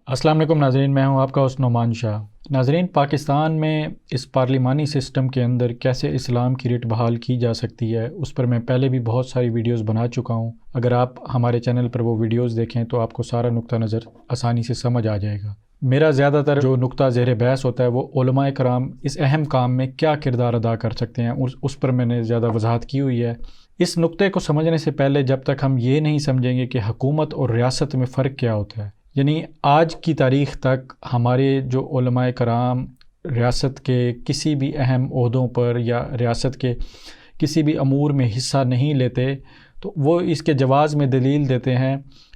السلام علیکم ناظرین، میں ہوں آپ کا ہوسٹ نعمان شاہ۔ ناظرین، پاکستان میں اس پارلیمانی سسٹم کے اندر کیسے اسلام کی ریٹ بحال کی جا سکتی ہے، اس پر میں پہلے بھی بہت ساری ویڈیوز بنا چکا ہوں۔ اگر آپ ہمارے چینل پر وہ ویڈیوز دیکھیں تو آپ کو سارا نقطہ نظر آسانی سے سمجھ آ جائے گا۔ میرا زیادہ تر جو نقطہ زیر بحث ہوتا ہے وہ علماء کرام اس اہم کام میں کیا کردار ادا کر سکتے ہیں، اس پر میں نے زیادہ وضاحت کی ہوئی ہے۔ اس نقطے کو سمجھنے سے پہلے جب تک ہم یہ نہیں سمجھیں گے کہ حکومت اور ریاست میں فرق کیا ہوتا ہے، یعنی آج کی تاریخ تک ہمارے جو علماء کرام ریاست کے کسی بھی اہم عہدوں پر یا ریاست کے کسی بھی امور میں حصہ نہیں لیتے، تو وہ اس کے جواز میں دلیل دیتے ہیں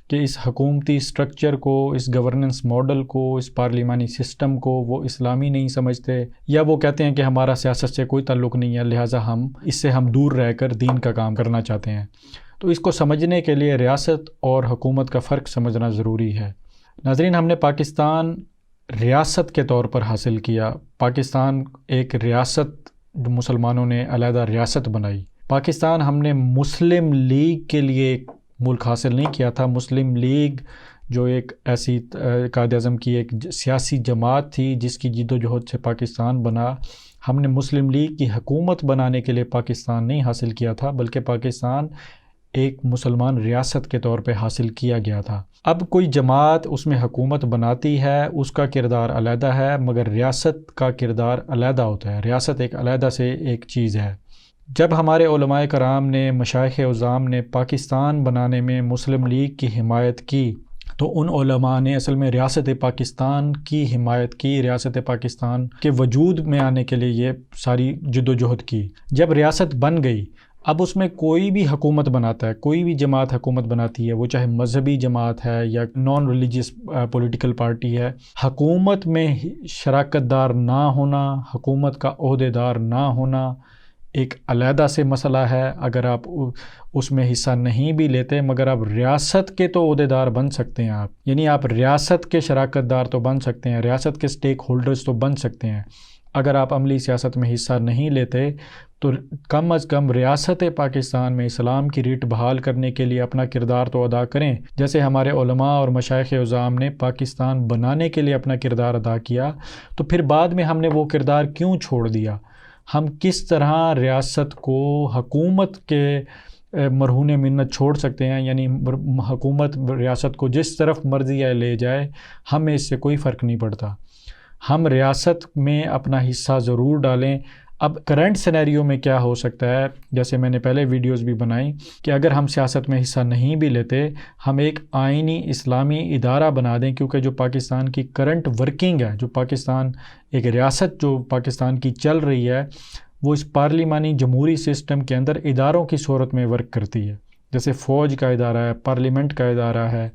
کہ اس حکومتی سٹرکچر کو، اس گورننس ماڈل کو، اس پارلیمانی سسٹم کو وہ اسلامی نہیں سمجھتے، یا وہ کہتے ہیں کہ ہمارا سیاست سے کوئی تعلق نہیں ہے، لہٰذا اس سے ہم دور رہ کر دین کا کام کرنا چاہتے ہیں۔ تو اس کو سمجھنے کے لیے ریاست اور حکومت کا فرق سمجھنا ضروری ہے۔ ناظرین، ہم نے پاکستان ریاست کے طور پر حاصل کیا۔ پاکستان ایک ریاست جو مسلمانوں نے علیحدہ ریاست بنائی۔ پاکستان ہم نے مسلم لیگ کے لیے ایک ملک حاصل نہیں کیا تھا۔ مسلم لیگ جو ایک ایسی قائد اعظم کی ایک سیاسی جماعت تھی جس کی جد و جہد سے پاکستان بنا، ہم نے مسلم لیگ کی حکومت بنانے کے لیے پاکستان نہیں حاصل کیا تھا، بلکہ پاکستان ایک مسلمان ریاست کے طور پہ حاصل کیا گیا تھا۔ اب کوئی جماعت اس میں حکومت بناتی ہے، اس کا کردار علیحدہ ہے، مگر ریاست کا کردار علیحدہ ہوتا ہے۔ ریاست ایک علیحدہ سے ایک چیز ہے۔ جب ہمارے علماء کرام نے، مشائخ عظام نے پاکستان بنانے میں مسلم لیگ کی حمایت کی، تو ان علماء نے اصل میں ریاست پاکستان کی حمایت کی، ریاست پاکستان کے وجود میں آنے کے لیے یہ ساری جد و جہد کی۔ جب ریاست بن گئی، اب اس میں کوئی بھی حکومت بناتا ہے، کوئی بھی جماعت حکومت بناتی ہے، وہ چاہے مذہبی جماعت ہے یا نان ریلیجیس پولیٹیکل پارٹی ہے، حکومت میں شراکت دار نہ ہونا، حکومت کا عہدے دار نہ ہونا ایک علیحدہ سے مسئلہ ہے۔ اگر آپ اس میں حصہ نہیں بھی لیتے مگر آپ ریاست کے تو عہدے دار بن سکتے ہیں، یعنی آپ ریاست کے شراکت دار تو بن سکتے ہیں، ریاست کے سٹیک ہولڈرز تو بن سکتے ہیں۔ اگر آپ عملی سیاست میں حصہ نہیں لیتے تو کم از کم ریاست پاکستان میں اسلام کی ریٹ بحال کرنے کے لیے اپنا کردار تو ادا کریں، جیسے ہمارے علماء اور مشائخ عظام نے پاکستان بنانے کے لیے اپنا کردار ادا کیا۔ تو پھر بعد میں ہم نے وہ کردار کیوں چھوڑ دیا؟ ہم کس طرح ریاست کو حکومت کے مرہون منت چھوڑ سکتے ہیں، یعنی حکومت ریاست کو جس طرف مرضی ہے لے جائے، ہمیں اس سے کوئی فرق نہیں پڑتا۔ ہم ریاست میں اپنا حصہ ضرور ڈالیں۔ اب کرنٹ سینیریو میں کیا ہو سکتا ہے، جیسے میں نے پہلے ویڈیوز بھی بنائی کہ اگر ہم سیاست میں حصہ نہیں بھی لیتے، ہم ایک آئینی اسلامی ادارہ بنا دیں، کیونکہ جو پاکستان کی کرنٹ ورکنگ ہے، جو پاکستان ایک ریاست جو پاکستان کی چل رہی ہے، وہ اس پارلیمانی جمہوری سسٹم کے اندر اداروں کی صورت میں ورک کرتی ہے، جیسے فوج کا ادارہ ہے، پارلیمنٹ کا ادارہ ہے،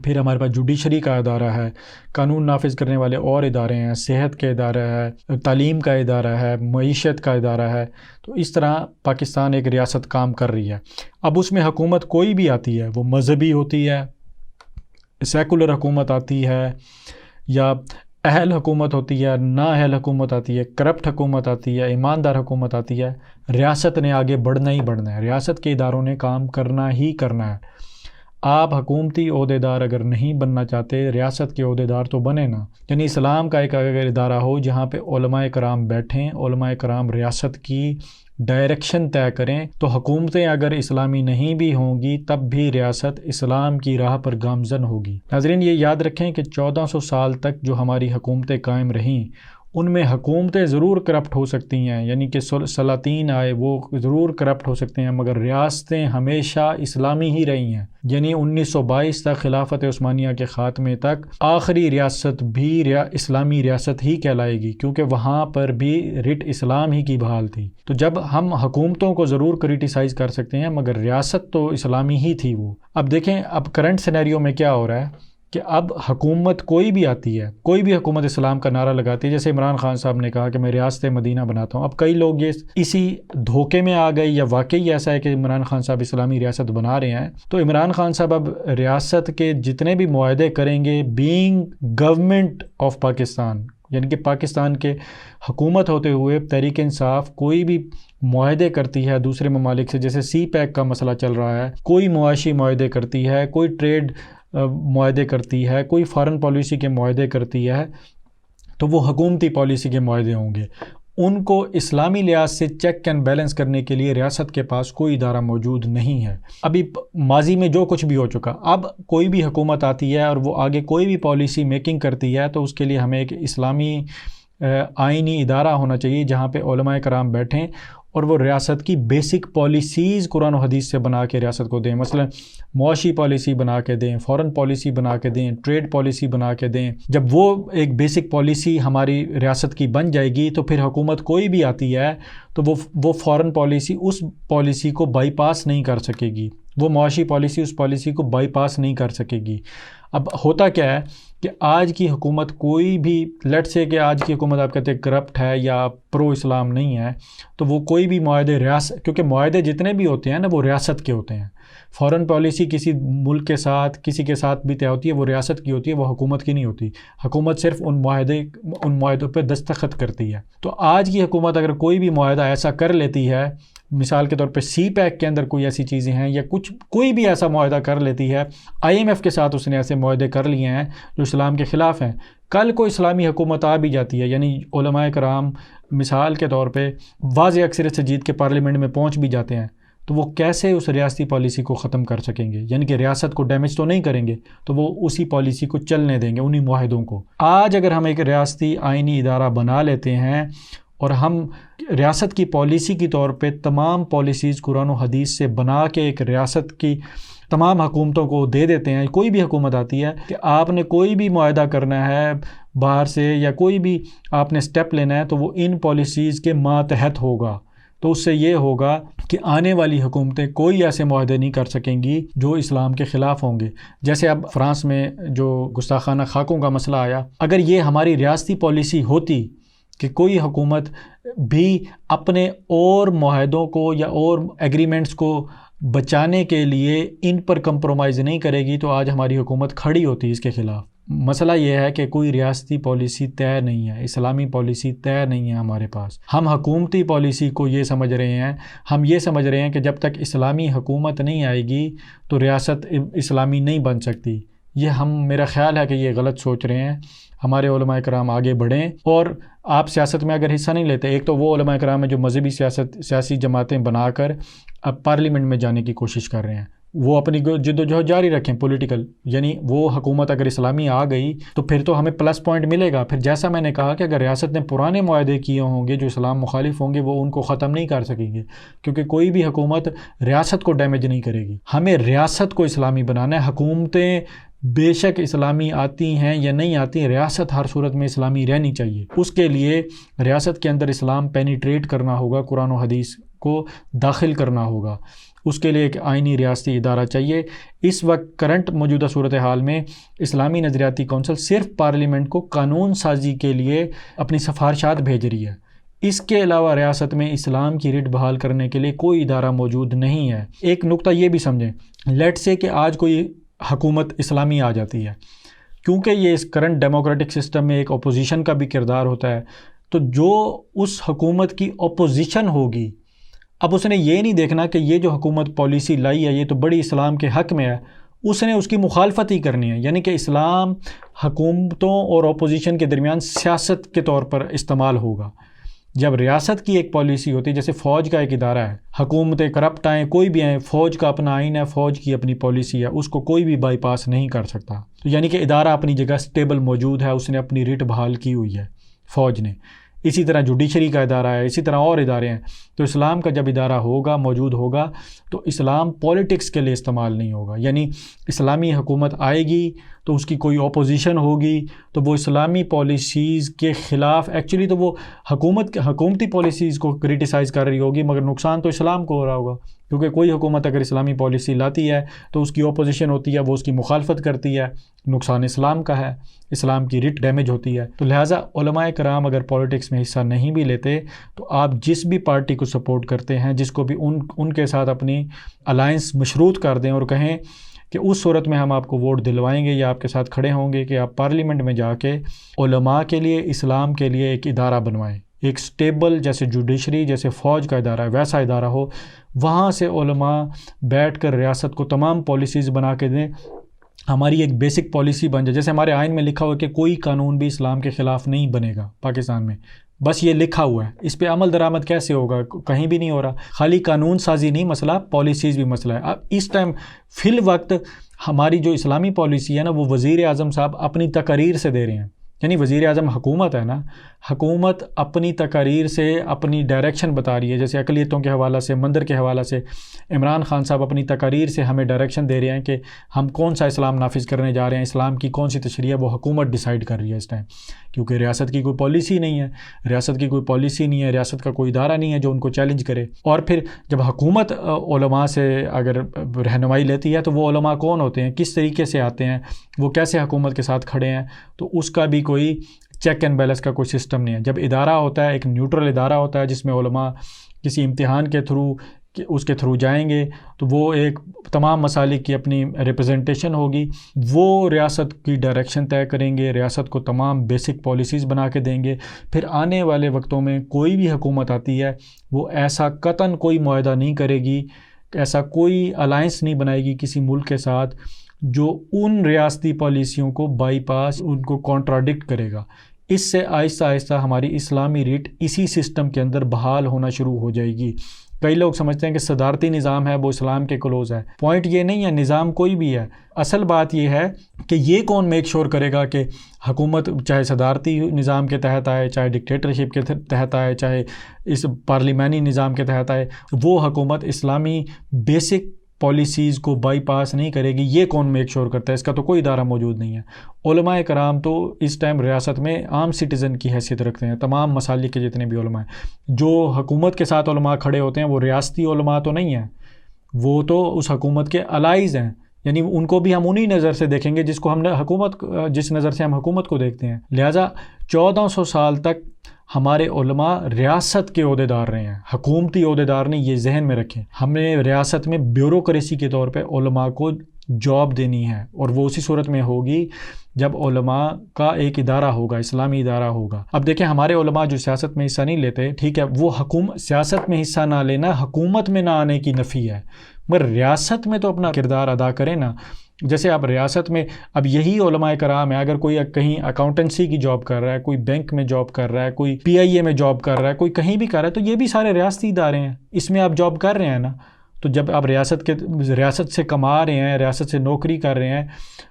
پھر ہمارے پاس جوڈیشری کا ادارہ ہے، قانون نافذ کرنے والے اور ادارے ہیں، صحت کا ادارہ ہے، تعلیم کا ادارہ ہے، معیشت کا ادارہ ہے۔ تو اس طرح پاکستان ایک ریاست کام کر رہی ہے۔ اب اس میں حکومت کوئی بھی آتی ہے، وہ مذہبی ہوتی ہے، سیکولر حکومت آتی ہے، یا اہل حکومت ہوتی ہے، نا اہل حکومت آتی ہے، کرپٹ حکومت آتی ہے، ایماندار حکومت آتی ہے، ریاست نے آگے بڑھنا ہی بڑھنا ہے، ریاست کے اداروں نے کام کرنا ہی کرنا ہے۔ آپ حکومتی عہدے دار اگر نہیں بننا چاہتے، ریاست کے عہدے دار تو بنے نا، یعنی اسلام کا ایک اگر ادارہ ہو جہاں پہ علماء کرام بیٹھیں، علماء کرام ریاست کی ڈائریکشن طے کریں، تو حکومتیں اگر اسلامی نہیں بھی ہوں گی تب بھی ریاست اسلام کی راہ پر گامزن ہوگی۔ ناظرین، یہ یاد رکھیں کہ 1400 سال تک جو ہماری حکومتیں قائم رہیں، ان میں حکومتیں ضرور کرپٹ ہو سکتی ہیں، یعنی کہ سلاطین آئے وہ ضرور کرپٹ ہو سکتے ہیں، مگر ریاستیں ہمیشہ اسلامی ہی رہی ہیں۔ یعنی 1922 تک، خلافت عثمانیہ کے خاتمے تک، آخری ریاست بھی اسلامی ریاست ہی کہلائے گی، کیونکہ وہاں پر بھی رٹ اسلام ہی کی بحال تھی۔ تو جب ہم حکومتوں کو ضرور کرٹیسائز کر سکتے ہیں مگر ریاست تو اسلامی ہی تھی وہ۔ اب دیکھیں، اب کرنٹ سینیریو میں کیا ہو رہا ہے کہ اب حکومت کوئی بھی آتی ہے، کوئی بھی حکومت اسلام کا نعرہ لگاتی ہے، جیسے عمران خان صاحب نے کہا کہ میں ریاست مدینہ بناتا ہوں۔ اب کئی لوگ یہ اسی دھوکے میں آ گئے، یا واقعی ایسا ہے کہ عمران خان صاحب اسلامی ریاست بنا رہے ہیں، تو عمران خان صاحب اب ریاست کے جتنے بھی معاہدے کریں گے، بینگ گورنمنٹ آف پاکستان، یعنی کہ پاکستان کے حکومت ہوتے ہوئے تحریک انصاف کوئی بھی معاہدے کرتی ہے دوسرے ممالک سے، جیسے سی پیک کا مسئلہ چل رہا ہے، کوئی معاشی معاہدے کرتی ہے، کوئی ٹریڈ معاہدے کرتی ہے، کوئی فارن پالیسی کے معاہدے کرتی ہے، تو وہ حکومتی پالیسی کے معاہدے ہوں گے۔ ان کو اسلامی لحاظ سے چیک اینڈ بیلنس کرنے کے لیے ریاست کے پاس کوئی ادارہ موجود نہیں ہے۔ ابھی ماضی میں جو کچھ بھی ہو چکا، اب کوئی بھی حکومت آتی ہے اور وہ آگے کوئی بھی پالیسی میکنگ کرتی ہے تو اس کے لیے ہمیں ایک اسلامی آئینی ادارہ ہونا چاہیے جہاں پہ علماء کرام بیٹھیں اور وہ ریاست کی بیسک پالیسیز قرآن و حدیث سے بنا کے ریاست کو دیں، مثلا معاشی پالیسی بنا کے دیں، فارن پالیسی بنا کے دیں، ٹریڈ پالیسی بنا کے دیں۔ جب وہ ایک بیسک پالیسی ہماری ریاست کی بن جائے گی تو پھر حکومت کوئی بھی آتی ہے تو وہ فارن پالیسی اس پالیسی کو بائی پاس نہیں کر سکے گی، وہ معاشی پالیسی اس پالیسی کو بائی پاس نہیں کر سکے گی۔ اب ہوتا کیا ہے کہ آج کی حکومت کوئی بھی لیٹ سے کہ آج کی حکومت آپ کہتے ہیں کرپٹ ہے یا پرو اسلام نہیں ہے، تو وہ کوئی بھی معاہدے کیونکہ معاہدے جتنے بھی ہوتے ہیں نا وہ ریاست کے ہوتے ہیں۔ فارن پالیسی کسی ملک کے ساتھ کسی کے ساتھ بھی طے ہوتی ہے، وہ ریاست کی ہوتی ہے، وہ حکومت کی نہیں ہوتی۔ حکومت صرف ان معاہدوں پہ دستخط کرتی ہے۔ تو آج کی حکومت اگر کوئی بھی معاہدہ ایسا کر لیتی ہے، مثال کے طور پہ سی پیک کے اندر کوئی ایسی چیزیں ہیں یا کوئی بھی ایسا معاہدہ کر لیتی ہے، آئی ایم ایف کے ساتھ اس نے ایسے معاہدے کر لیے ہیں جو اسلام کے خلاف ہیں، کل کو اسلامی حکومت آ بھی جاتی ہے، یعنی علماء کرام مثال کے طور پہ واضح اکثریت سے جیت کے پارلیمنٹ میں پہنچ بھی جاتے ہیں، تو وہ کیسے اس ریاستی پالیسی کو ختم کر سکیں گے؟ یعنی کہ ریاست کو ڈیمیج تو نہیں کریں گے، تو وہ اسی پالیسی کو چلنے دیں گے، انہی معاہدوں کو۔ آج اگر ہم ایک ریاستی آئینی ادارہ بنا لیتے ہیں اور ہم ریاست کی پالیسی کے طور پہ تمام پالیسیز قرآن و حدیث سے بنا کے ایک ریاست کی تمام حکومتوں کو دے دیتے ہیں، کوئی بھی حکومت آتی ہے کہ آپ نے کوئی بھی معاہدہ کرنا ہے باہر سے یا کوئی بھی آپ نے سٹیپ لینا ہے تو وہ ان پالیسیز کے ماتحت ہوگا، تو اس سے یہ ہوگا کہ آنے والی حکومتیں کوئی ایسے معاہدے نہیں کر سکیں گی جو اسلام کے خلاف ہوں گے۔ جیسے اب فرانس میں جو گستاخانہ خاکوں کا مسئلہ آیا، اگر یہ ہماری ریاستی پالیسی ہوتی کہ کوئی حکومت بھی اپنے اور معاہدوں کو یا اور ایگریمنٹس کو بچانے کے لیے ان پر کمپرومائز نہیں کرے گی تو آج ہماری حکومت کھڑی ہوتی اس کے خلاف۔ مسئلہ یہ ہے کہ کوئی ریاستی پالیسی طے نہیں ہے، اسلامی پالیسی طے نہیں ہے ہمارے پاس۔ ہم حکومتی پالیسی کو یہ سمجھ رہے ہیں، ہم یہ سمجھ رہے ہیں کہ جب تک اسلامی حکومت نہیں آئے گی تو ریاست اسلامی نہیں بن سکتی۔ یہ میرا خیال ہے کہ یہ غلط سوچ رہے ہیں۔ ہمارے علماء کرام آگے بڑھیں، اور آپ سیاست میں اگر حصہ نہیں لیتے، ایک تو وہ علماء کرام ہیں جو مذہبی سیاسی جماعتیں بنا کر اب پارلیمنٹ میں جانے کی کوشش کر رہے ہیں، وہ اپنی جد و جہد جاری رکھیں پولیٹیکل، یعنی وہ حکومت اگر اسلامی آ گئی تو پھر تو ہمیں پلس پوائنٹ ملے گا۔ پھر جیسا میں نے کہا کہ اگر ریاست نے پرانے معاہدے کیے ہوں گے جو اسلام مخالف ہوں گے وہ ان کو ختم نہیں کر سکیں گے، کیونکہ کوئی بھی حکومت ریاست کو ڈیمیج نہیں کرے گی۔ ہمیں ریاست کو اسلامی بنانا ہے۔ حکومتیں بے شک اسلامی آتی ہیں یا نہیں آتی، ریاست ہر صورت میں اسلامی رہنی چاہیے۔ اس کے لیے ریاست کے اندر اسلام پینیٹریٹ کرنا ہوگا، قرآن و حدیث کو داخل کرنا ہوگا، اس کے لیے ایک آئینی ریاستی ادارہ چاہیے۔ اس وقت کرنٹ موجودہ صورتحال میں اسلامی نظریاتی کونسل صرف پارلیمنٹ کو قانون سازی کے لیے اپنی سفارشات بھیج رہی ہے، اس کے علاوہ ریاست میں اسلام کی ریٹ بحال کرنے کے لیے کوئی ادارہ موجود نہیں ہے۔ ایک نقطہ یہ بھی سمجھیں، لیٹ سے کہ آج کوئی حکومت اسلامی آ جاتی ہے، کیونکہ یہ اس کرنٹ ڈیموکریٹک سسٹم میں ایک اپوزیشن کا بھی کردار ہوتا ہے، تو جو اس حکومت کی اپوزیشن ہوگی، اب اس نے یہ نہیں دیکھنا کہ یہ جو حکومت پالیسی لائی ہے یہ تو بڑی اسلام کے حق میں ہے، اس نے اس کی مخالفت ہی کرنی ہے، یعنی کہ اسلام حکومتوں اور اپوزیشن کے درمیان سیاست کے طور پر استعمال ہوگا۔ جب ریاست کی ایک پالیسی ہوتی ہے، جیسے فوج کا ایک ادارہ ہے، حکومتیں کرپٹ آئیں کوئی بھی آئیں، فوج کا اپنا آئین ہے، فوج کی اپنی پالیسی ہے، اس کو کوئی بھی بائی پاس نہیں کر سکتا، تو یعنی کہ ادارہ اپنی جگہ سٹیبل موجود ہے، اس نے اپنی ریٹ بحال کی ہوئی ہے فوج نے۔ اسی طرح جوڈیشری کا ادارہ ہے، اسی طرح اور ادارے ہیں۔ تو اسلام کا جب ادارہ ہوگا، موجود ہوگا، تو اسلام پولیٹکس کے لیے استعمال نہیں ہوگا، یعنی اسلامی حکومت آئے گی تو اس کی کوئی اپوزیشن ہوگی تو وہ اسلامی پالیسیز کے خلاف، ایکچولی تو وہ حکومتی پالیسیز کو کرٹیسائز کر رہی ہوگی، مگر نقصان تو اسلام کو ہو رہا ہوگا، کیونکہ کوئی حکومت اگر اسلامی پالیسی لاتی ہے تو اس کی اپوزیشن ہوتی ہے، وہ اس کی مخالفت کرتی ہے، نقصان اسلام کا ہے، اسلام کی ریٹ ڈیمیج ہوتی ہے۔ تو لہٰذا علماء کرام اگر پالیٹکس میں حصہ نہیں بھی لیتے تو آپ جس بھی پارٹی کو سپورٹ کرتے ہیں، جس کو بھی ان کے ساتھ اپنی الائنس مشروط کر دیں اور کہیں کہ اس صورت میں ہم آپ کو ووٹ دلوائیں گے یا آپ کے ساتھ کھڑے ہوں گے کہ آپ پارلیمنٹ میں جا کے علماء کے لیے، اسلام کے لیے ایک ادارہ بنوائیں، ایک سٹیبل، جیسے جوڈیشری، جیسے فوج کا ادارہ ہے ویسا ادارہ ہو، وہاں سے علماء بیٹھ کر ریاست کو تمام پالیسیز بنا کے دیں، ہماری ایک بیسک پالیسی بن جائے. جیسے ہمارے آئین میں لکھا ہوا ہے کہ کوئی قانون بھی اسلام کے خلاف نہیں بنے گا پاکستان میں، بس یہ لکھا ہوا ہے. اس پہ عمل درآمد کیسے ہوگا؟ کہیں بھی نہیں ہو رہا. خالی قانون سازی نہیں مسئلہ، پالیسیز بھی مسئلہ ہے. اب اس ٹائم فی الوقت ہماری جو اسلامی پالیسی ہے نا، وہ وزیر اعظم صاحب اپنی تقاریر سے دے رہے ہیں. یعنی وزیر اعظم حکومت ہے نا، حکومت اپنی تقاریر سے اپنی ڈائریکشن بتا رہی ہے. جیسے اقلیتوں کے حوالہ سے، مندر کے حوالہ سے عمران خان صاحب اپنی تقاریر سے ہمیں ڈائریکشن دے رہے ہیں کہ ہم کون سا اسلام نافذ کرنے جا رہے ہیں. اسلام کی کون سی تشریح ہے وہ حکومت ڈیسائیڈ کر رہی ہے اس ٹائم، کیونکہ ریاست کی کوئی پالیسی نہیں ہے. ریاست کی کوئی پالیسی نہیں ہے، ریاست کا کوئی ادارہ نہیں ہے جو ان کو چیلنج کرے. اور پھر جب حکومت علماء سے اگر رہنمائی لیتی ہے تو وہ علماء کون ہوتے ہیں، کس طریقے سے آتے ہیں، وہ کیسے حکومت کے ساتھ کھڑے ہیں، تو اس کا بھی کوئی چیک اینڈ بیلنس کا کوئی سسٹم نہیں ہے. جب ادارہ ہوتا ہے، ایک نیوٹرل ادارہ ہوتا ہے جس میں علماء کسی امتحان کے تھرو اس کے تھرو جائیں گے تو وہ ایک تمام مسالک کی اپنی ریپرزنٹیشن ہوگی، وہ ریاست کی ڈائریکشن طے کریں گے، ریاست کو تمام بیسک پالیسیز بنا کے دیں گے. پھر آنے والے وقتوں میں کوئی بھی حکومت آتی ہے وہ ایسا قطعاً کوئی معاہدہ نہیں کرے گی، ایسا کوئی الائنس نہیں بنائے گی کسی ملک کے ساتھ جو ان ریاستی پالیسیوں کو بائی پاس، ان کو کانٹراڈکٹ کرے گا. اس سے آہستہ آہستہ ہماری اسلامی ریٹ اسی سسٹم کے اندر بحال ہونا شروع ہو جائے گی. کئی لوگ سمجھتے ہیں کہ صدارتی نظام ہے وہ اسلام کے کلوز ہے. پوائنٹ یہ نہیں ہے، نظام کوئی بھی ہے. اصل بات یہ ہے کہ یہ کون میک شور کرے گا کہ حکومت چاہے صدارتی نظام کے تحت آئے، چاہے ڈکٹیٹرشپ کے تحت آئے، چاہے اس پارلیمانی نظام کے تحت آئے، وہ حکومت اسلامی بیسک پالیسیز کو بائی پاس نہیں کرے گی. یہ کون میک شور کرتا ہے؟ اس کا تو کوئی ادارہ موجود نہیں ہے. علماء کرام تو اس ٹائم ریاست میں عام سٹیزن کی حیثیت رکھتے ہیں. تمام مسالک کے جتنے بھی علماء ہیں، جو حکومت کے ساتھ علماء کھڑے ہوتے ہیں وہ ریاستی علماء تو نہیں ہیں، وہ تو اس حکومت کے الائز ہیں. یعنی ان کو بھی ہم انہی نظر سے دیکھیں گے جس نظر سے ہم حکومت کو دیکھتے ہیں. لہٰذا 1400 سال تک ہمارے علماء ریاست کے عہدیدار رہے ہیں، حکومتی عہدیدار نہیں. یہ ذہن میں رکھیں. ہم نے ریاست میں بیوروکریسی کے طور پہ علماء کو جاب دینی ہے، اور وہ اسی صورت میں ہوگی جب علماء کا ایک ادارہ ہوگا، اسلامی ادارہ ہوگا. اب دیکھیں ہمارے علماء جو سیاست میں حصہ نہیں لیتے، ٹھیک ہے، وہ سیاست میں حصہ نہ لینا حکومت میں نہ آنے کی نفی ہے، مگر ریاست میں تو اپنا کردار ادا کریں نا. جیسے آپ ریاست میں، اب یہی علماء کرام ہیں، اگر کوئی کہیں اکاؤنٹنسی کی جاب کر رہا ہے، کوئی بینک میں جاب کر رہا ہے، کوئی PIA میں جاب کر رہا ہے، کوئی کہیں بھی کر رہا ہے، تو یہ بھی سارے ریاستی ادارے ہیں. اس میں آپ جاب کر رہے ہیں نا. تو جب آپ ریاست سے کما رہے ہیں، ریاست سے نوکری کر رہے ہیں،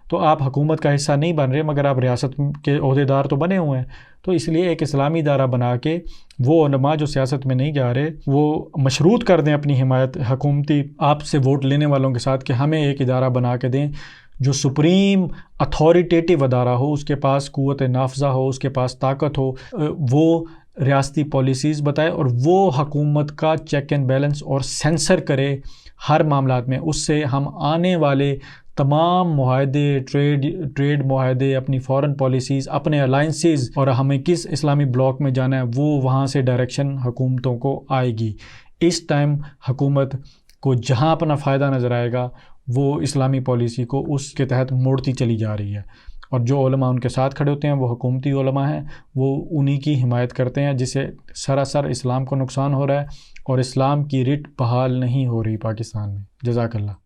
تو آپ حکومت کا حصہ نہیں بن رہے، مگر آپ ریاست کے عہدیدار تو بنے ہوئے ہیں. تو اس لیے ایک اسلامی ادارہ بنا کے وہ علماء جو سیاست میں نہیں جا رہے وہ مشروط کر دیں اپنی حمایت حکومتی آپ سے ووٹ لینے والوں کے ساتھ، کہ ہمیں ایک ادارہ بنا کے دیں جو سپریم اتھارٹیٹیو ادارہ ہو، اس کے پاس قوت نافذہ ہو، اس کے پاس طاقت ہو، وہ ریاستی پالیسیز بتائے اور وہ حکومت کا چیک اینڈ بیلنس اور سینسر کرے ہر معاملات میں. اس سے ہم آنے والے تمام معاہدے، ٹریڈ معاہدے، اپنی فارن پالیسیز، اپنے الائنسز، اور ہمیں کس اسلامی بلاک میں جانا ہے، وہ وہاں سے ڈائریکشن حکومتوں کو آئے گی. اس ٹائم حکومت کو جہاں اپنا فائدہ نظر آئے گا وہ اسلامی پالیسی کو اس کے تحت موڑتی چلی جا رہی ہے. اور جو علماء ان کے ساتھ کھڑے ہوتے ہیں وہ حکومتی علماء ہیں، وہ انہی کی حمایت کرتے ہیں، جس سے سراسر اسلام کو نقصان ہو رہا ہے اور اسلام کی رٹ بحال نہیں ہو رہی پاکستان میں. جزاک اللہ.